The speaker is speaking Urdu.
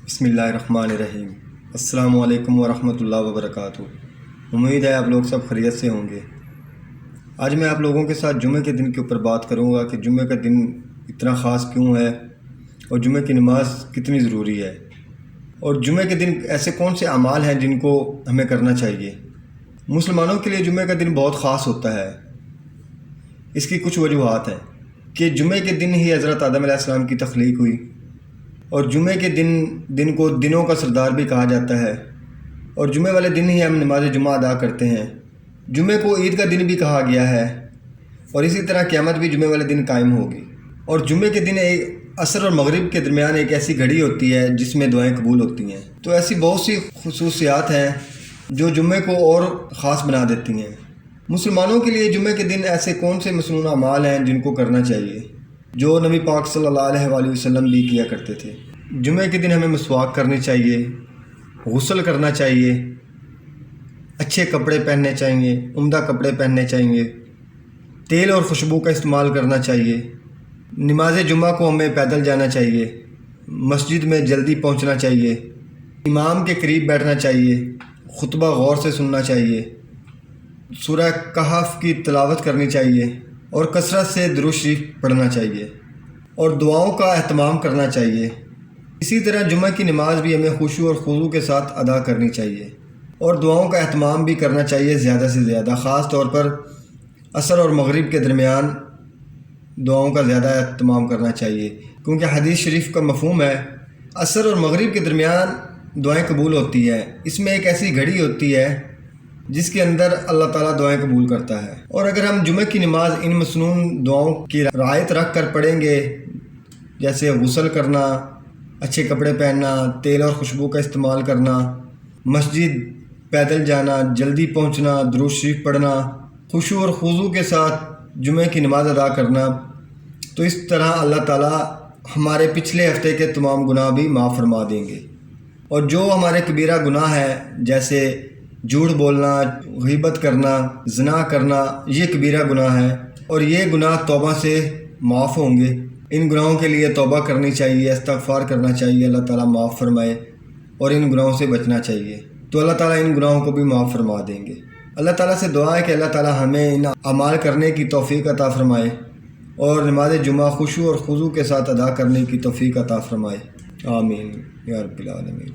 بسم اللہ الرحمن الرحیم۔ السلام علیکم ورحمۃ اللہ وبرکاتہ۔ امید ہے آپ لوگ سب خیریت سے ہوں گے۔ آج میں آپ لوگوں کے ساتھ جمعے کے دن کے اوپر بات کروں گا کہ جمعے کا دن اتنا خاص کیوں ہے اور جمعے کی نماز کتنی ضروری ہے، اور جمعے کے دن ایسے کون سے اعمال ہیں جن کو ہمیں کرنا چاہیے۔ مسلمانوں کے لیے جمعے کا دن بہت خاص ہوتا ہے۔ اس کی کچھ وجوہات ہیں کہ جمعے کے دن ہی حضرت آدم علیہ السلام کی تخلیق ہوئی، اور جمعے کے دن کو دنوں کا سردار بھی کہا جاتا ہے، اور جمعے والے دن ہی ہم نماز جمعہ ادا کرتے ہیں۔ جمعے کو عید کا دن بھی کہا گیا ہے، اور اسی طرح قیامت بھی جمعے والے دن قائم ہوگی۔ اور جمعے کے دن عصر اور مغرب کے درمیان ایک ایسی گھڑی ہوتی ہے جس میں دعائیں قبول ہوتی ہیں۔ تو ایسی بہت سی خصوصیات ہیں جو جمعے کو اور خاص بنا دیتی ہیں۔ مسلمانوں کے لیے جمعے کے دن ایسے کون سے مسنون اعمال ہیں جن کو کرنا چاہیے، جو نبی پاک صلی اللہ علیہ وآلہ وسلم بھی کیا کرتے تھے۔ جمعے کے دن ہمیں مسواک کرنی چاہیے، غسل کرنا چاہیے، اچھے کپڑے پہننے چاہیے، عمدہ کپڑے پہننے چاہیے، تیل اور خوشبو کا استعمال کرنا چاہیے۔ نماز جمعہ کو ہمیں پیدل جانا چاہیے، مسجد میں جلدی پہنچنا چاہیے، امام کے قریب بیٹھنا چاہیے، خطبہ غور سے سننا چاہیے، سورہ کہف کی تلاوت کرنی چاہیے، اور کثرت سے درود شریف پڑھنا چاہیے، اور دعاؤں کا اہتمام کرنا چاہیے۔ اسی طرح جمعہ کی نماز بھی ہمیں خشوع اور خضوع کے ساتھ ادا کرنی چاہیے، اور دعاؤں کا اہتمام بھی کرنا چاہیے زیادہ سے زیادہ، خاص طور پر عصر اور مغرب کے درمیان دعاؤں کا زیادہ اہتمام کرنا چاہیے، کیونکہ حدیث شریف کا مفہوم ہے عصر اور مغرب کے درمیان دعائیں قبول ہوتی ہیں۔ اس میں ایک ایسی گھڑی ہوتی ہے جس کے اندر اللہ تعالیٰ دعائیں قبول کرتا ہے۔ اور اگر ہم جمعہ کی نماز ان مسنون دعاؤں کی رعایت رکھ کر پڑھیں گے، جیسے غسل کرنا، اچھے کپڑے پہننا، تیل اور خوشبو کا استعمال کرنا، مسجد پیدل جانا، جلدی پہنچنا، درود شریف پڑھنا، خشوع اور خضوع کے ساتھ جمعہ کی نماز ادا کرنا، تو اس طرح اللہ تعالیٰ ہمارے پچھلے ہفتے کے تمام گناہ بھی معاف فرما دیں گے۔ اور جو ہمارے کبیرہ گناہ ہیں، جیسے جھوٹ بولنا، غیبت کرنا، زنا کرنا، یہ کبیرہ گناہ ہیں، اور یہ گناہ توبہ سے معاف ہوں گے۔ ان گناہوں کے لیے توبہ کرنی چاہیے، استغفار کرنا چاہیے، اللہ تعالیٰ معاف فرمائے، اور ان گناہوں سے بچنا چاہیے، تو اللہ تعالیٰ ان گناہوں کو بھی معاف فرما دیں گے۔ اللہ تعالیٰ سے دعا ہے کہ اللہ تعالیٰ ہمیں ان اعمال کرنے کی توفیق عطا فرمائے، اور نماز جمعہ خشوع اور خضوع کے ساتھ ادا کرنے کی توفیق عطا فرمائے۔ آمین یا رب العالمین۔